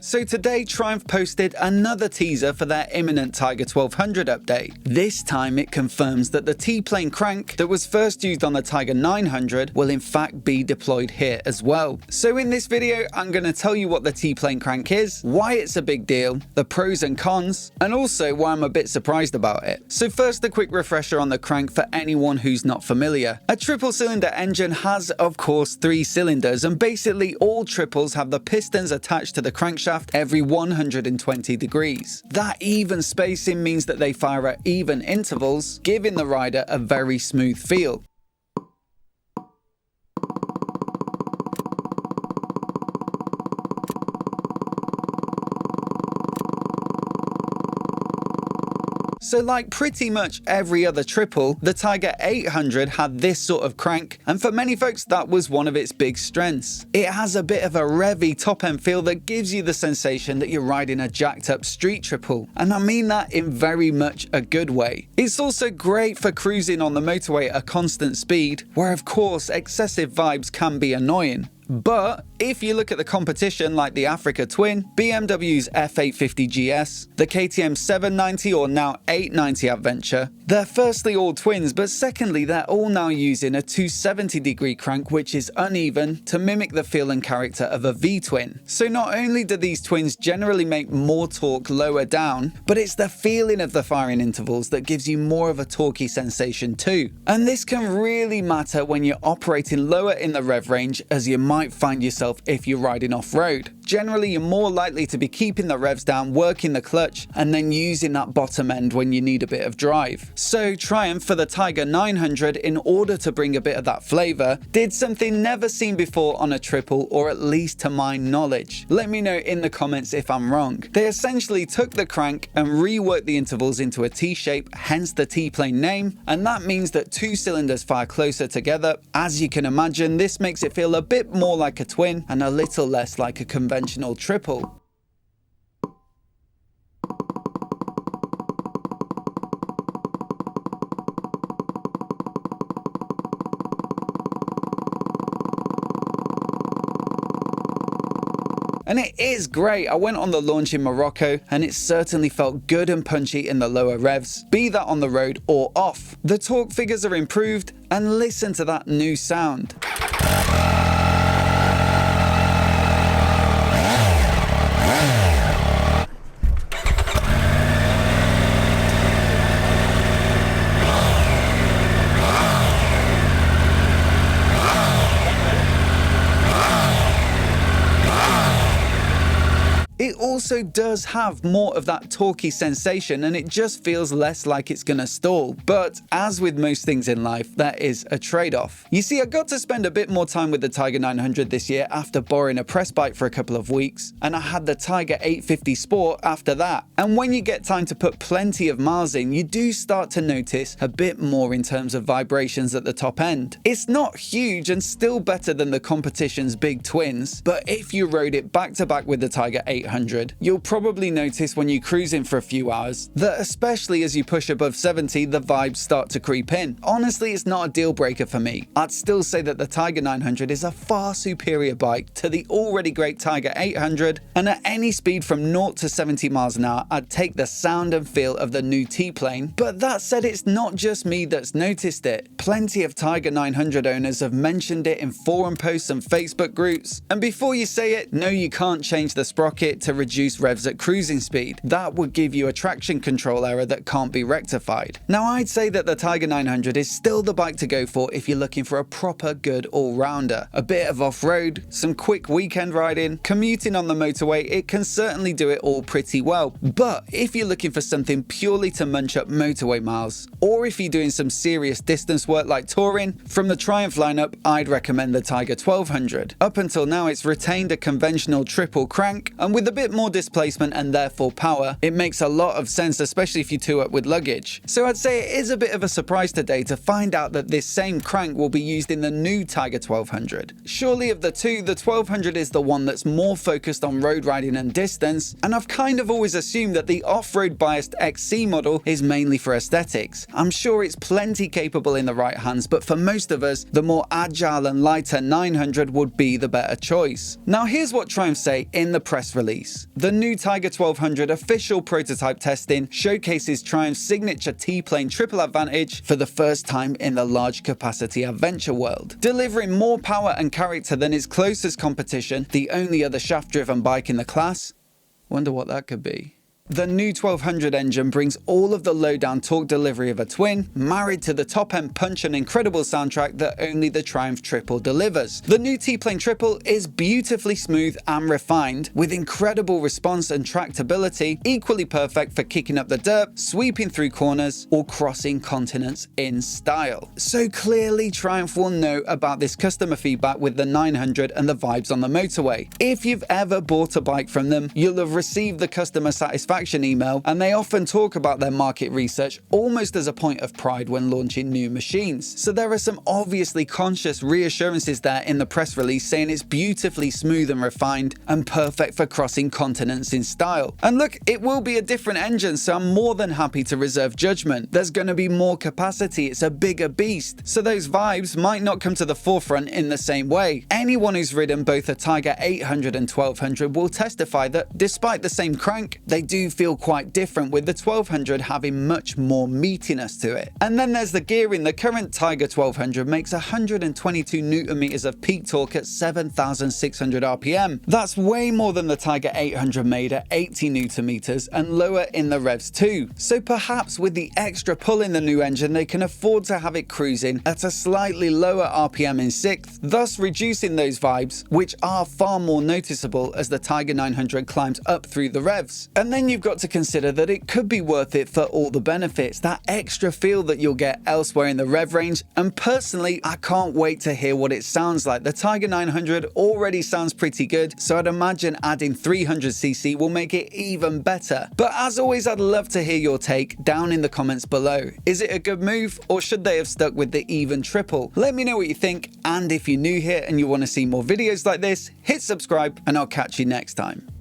So today Triumph posted another teaser for their imminent Tiger 1200 update. This time it confirms that the T-plane crank that was first used on the Tiger 900 will in fact be deployed here as well. So in this video I'm going to tell you what the T-plane crank is, why it's a big deal, the pros and cons, and also why I'm a bit surprised about it. So first, a quick refresher on the crank for anyone who's not familiar. A triple cylinder engine has of course 3 cylinders, and basically all triples have the pistons attached to the crankshaft every 120 degrees. That even spacing means that they fire at even intervals, giving the rider a very smooth feel. So like pretty much every other triple, the Tiger 800 had this sort of crank, and for many folks that was one of its big strengths. It has a bit of a revvy top end feel that gives you the sensation that you're riding a jacked up street triple, and I mean that in very much a good way. It's also great for cruising on the motorway at a constant speed, where of course excessive vibes can be annoying. But if you look at the competition like the Africa Twin, BMW's F850 GS, the KTM 790 or now 890 Adventure, they're firstly all twins, but secondly they're all now using a 270 degree crank which is uneven to mimic the feel and character of a V-twin. So not only do these twins generally make more torque lower down, but it's the feeling of the firing intervals that gives you more of a torquey sensation too. And this can really matter when you're operating lower in the rev range, as you might find yourself if you're riding off-road. Generally, you're more likely to be keeping the revs down, working the clutch, and then using that bottom end when you need a bit of drive. So Triumph for the Tiger 900, in order to bring a bit of that flavour, did something never seen before on a triple, or at least to my knowledge. Let me know in the comments if I'm wrong. They essentially took the crank and reworked the intervals into a T-shape, hence the T-plane name, and that means that 2 cylinders fire closer together. As you can imagine, this makes it feel a bit more like a twin and a little less like a conventional triple. And it is great. I went on the launch in Morocco and it certainly felt good and punchy in the lower revs, be that on the road or off. The torque figures are improved, and listen to that new sound. It also does have more of that torquey sensation, and it just feels less like it's gonna stall. But as with most things in life, that is a trade-off. You see, I got to spend a bit more time with the Tiger 900 this year after borrowing a press bike for a couple of weeks, and I had the Tiger 850 Sport after that. And when you get time to put plenty of miles in, you do start to notice a bit more in terms of vibrations at the top end. It's not huge and still better than the competition's big twins, but if you rode it back to back with the Tiger 800, you'll probably notice when you're cruising for a few hours that especially as you push above 70, the vibes start to creep in. Honestly, it's not a deal breaker for me. I'd still say that the Tiger 900 is a far superior bike to the already great Tiger 800, and at any speed from 0 to 70 miles an hour, I'd take the sound and feel of the new T-plane. But that said, it's not just me that's noticed it. Plenty of Tiger 900 owners have mentioned it in forum posts and Facebook groups. And before you say it, no, you can't change the sprocket to reduce revs at cruising speed. That would give you a traction control error that can't be rectified. Now, I'd say that the Tiger 900 is still the bike to go for if you're looking for a proper good all-rounder. A bit of off-road, some quick weekend riding, commuting on the motorway, it can certainly do it all pretty well. But if you're looking for something purely to munch up motorway miles, or if you're doing some serious distance work like touring, from the Triumph lineup, I'd recommend the Tiger 1200. Up until now, it's retained a conventional triple crank, and with a bit more displacement and therefore power, it makes a lot of sense, especially if you tow up with luggage. So I'd say it is a bit of a surprise today to find out that this same crank will be used in the new Tiger 1200. Surely of the two, the 1200 is the one that's more focused on road riding and distance, and I've kind of always assumed that the off-road biased XC model is mainly for aesthetics. I'm sure it's plenty capable in the right hands, but for most of us, the more agile and lighter 900 would be the better choice. Now here's what Triumph say in the press release. release. The new Tiger 1200 official prototype testing showcases Triumph's signature T-plane triple advantage for the first time in the large capacity adventure world, delivering more power and character than its closest competition, the only other shaft-driven bike in the class. Wonder what that could be. The new 1200 engine brings all of the low-down torque delivery of a twin, married to the top-end punch and incredible soundtrack that only the Triumph Triple delivers. The new T-Plane Triple is beautifully smooth and refined, with incredible response and tractability, equally perfect for kicking up the dirt, sweeping through corners, or crossing continents in style. So clearly Triumph will know about this customer feedback with the 900 and the vibes on the motorway. If you've ever bought a bike from them, you'll have received the customer satisfaction email, and they often talk about their market research almost as a point of pride when launching new machines. So there are some obviously conscious reassurances there in the press release saying it's beautifully smooth and refined and perfect for crossing continents in style. And look, it will be a different engine, so I'm more than happy to reserve judgment. There's going to be more capacity, it's a bigger beast, so those vibes might not come to the forefront in the same way. Anyone who's ridden both a Tiger 800 and 1200 will testify that despite the same crank, they do feel quite different, with the 1200 having much more meatiness to it. And then there's the gearing. The current Tiger 1200 makes 122 Newton meters of peak torque at 7,600 RPM. That's way more than the Tiger 800 made at 80 Newton meters and lower in the revs too. So perhaps with the extra pull in the new engine, they can afford to have it cruising at a slightly lower RPM in 6th, thus reducing those vibes, which are far more noticeable as the Tiger 900 climbs up through the revs. And then you've got to consider that it could be worth it for all the benefits, that extra feel that you'll get elsewhere in the rev range, and personally I can't wait to hear what it sounds like. The Tiger 900 already sounds pretty good, so I'd imagine adding 300cc will make it even better. But as always, I'd love to hear your take down in the comments below. Is it a good move, or should they have stuck with the even triple? Let me know what you think, and if you're new here and you want to see more videos like this, hit subscribe and I'll catch you next time.